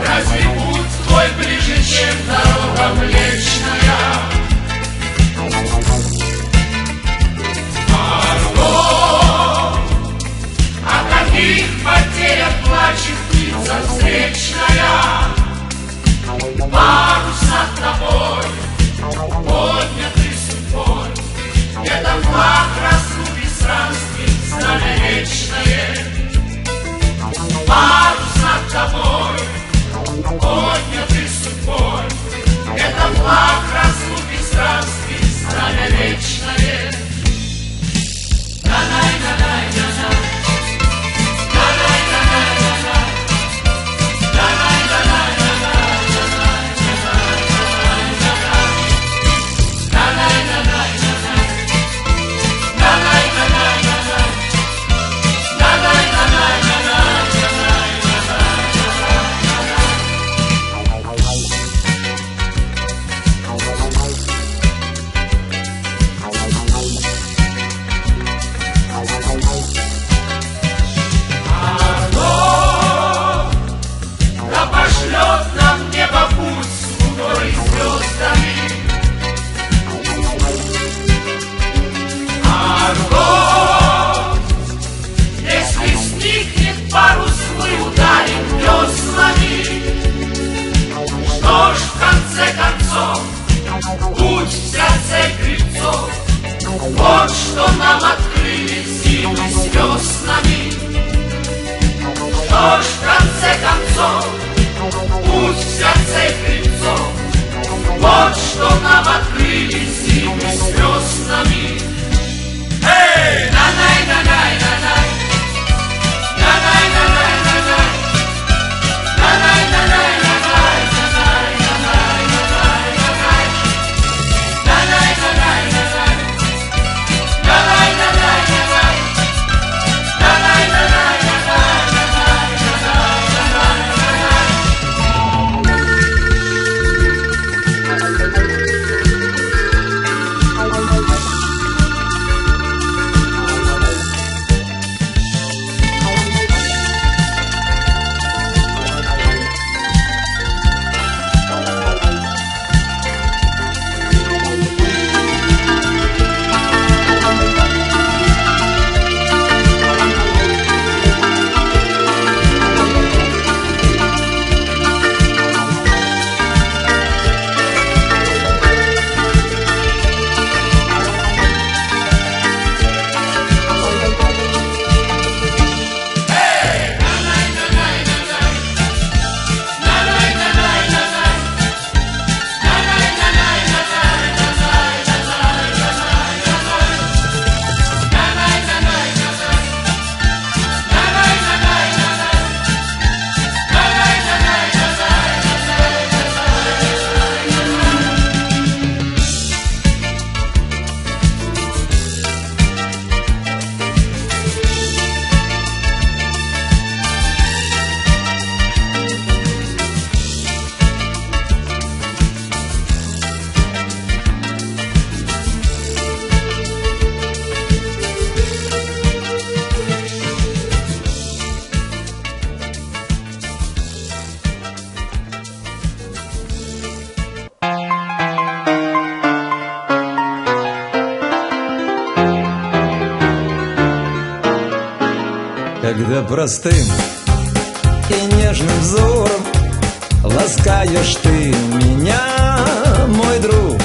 Разве путь твой ближе, чем дорога Млечная? Марго, о каких потерях плачет птица встречная? Парус над тобой, поднятый судьбой, это флаг разлуки странствий, знамя вечное. Парус над тобой, поднятый судьбой, это флаг разлуки странствий, знамя вечное. На-най-на-най-на-най, на-най-на-най-на-най, путь в сердце гребцов. Вот что нам открыли силы с веснами. Что ж в конце концов, путь в сердце гребцов. Вот что нам открыли силы с веснами. Эй, на-най-на-най-на-най, на-най-на-най-на-най, на-най-на-най-на-най. Когда простым и нежным взором ласкаешь ты меня, мой друг,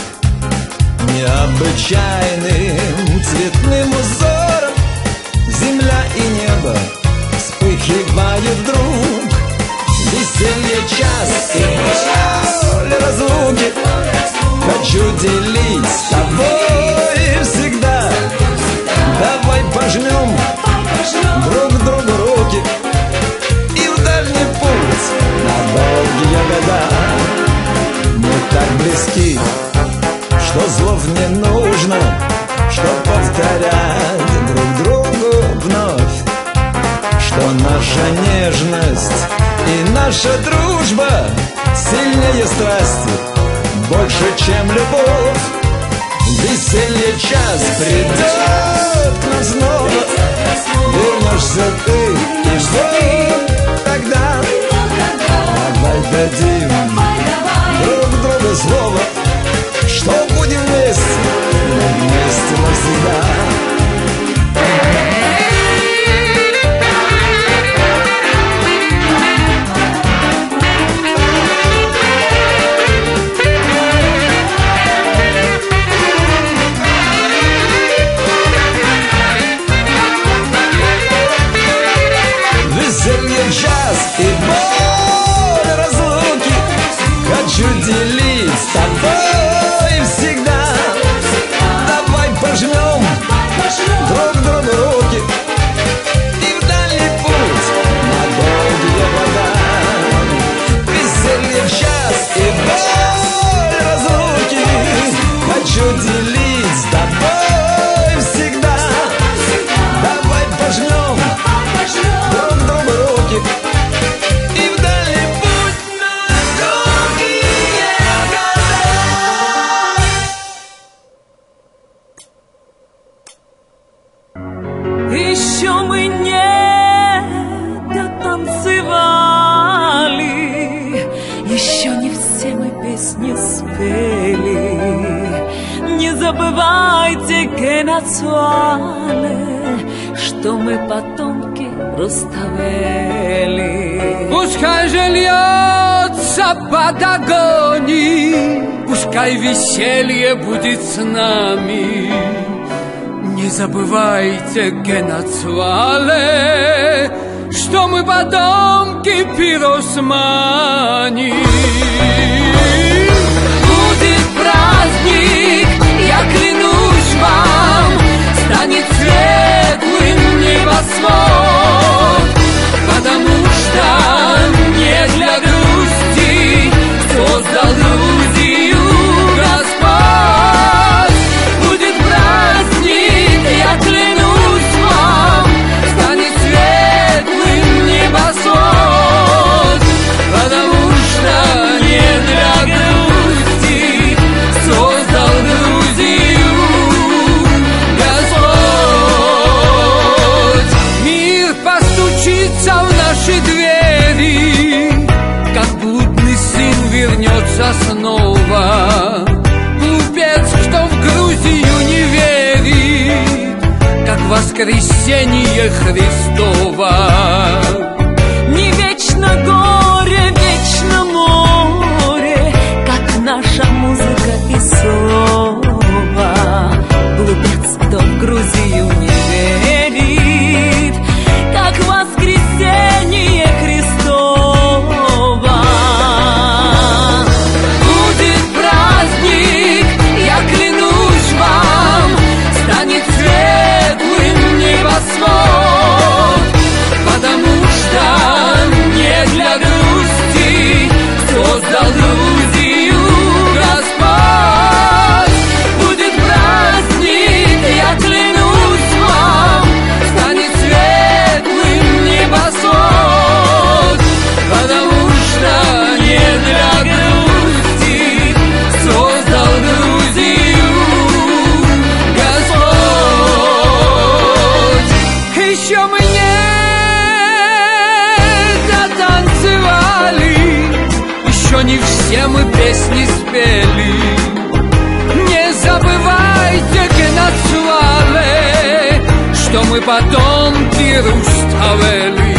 необычайным цветным узором земля и небо вспыхивают вдруг. Веселье час и боль разлуки хочу делить с тобой всегда. Давай пожмем друг другу руки и в дальний путь на долгие года. Мы так близки, что слов не нужно, чтоб повторять друг другу вновь, что наша нежность и наш наша дружба сильнее страсти, больше, чем любовь. Веселье час придет к нам снова, вернешься ты, и вот тогда давай дадим друг другу слово, что будем вместе, но вместе навсегда. Час и боль разлуки хочу делить с тобой всегда. Давай пожмем друг другу руки и в дальний путь на долгие года. Веселье в час и боль разлуки хочу делить с тобой всегда. Давай пожмем друг другу руки и в дальний путь на долгие года. Еще мы не дотанцевали, еще не все мы песни спели. Не забывайте, Генацуале, что мы потомки Руставели. Пускай же льется Патагонии, пускай веселье будет с нами. Не забывайте, Генацуале, что мы потомки Пиросмани. Будет праздник, я клянусь вам, станет светлым небосвод, потому что не для грусти создал Грузию Господь. Будет праздник, я клянусь вам, станет светлым небосвод, потому что не для грусти создал Грузию Господь. Мир постучится в наши двери, как блудный сын вернется снова. Глупец, кто в Грузию не верит, как воскресение Христово. Не вечно горе, вечно море, как наша музыка и слово. Глупец, кто в Грузию не верит, как воскресение Христово. Будет праздник, я клянусь вам, станет светлым небосвод, потому что не для грусти создал Грузию Господь. Будет праздник, я клянусь вам, станет светлым небосвод, потому что не для грусти создал Грузию Господь. Еще мы не дотанцевали, еще не все мы песни спели. Не забывайте, Генацуале, что мы потомки Руставели.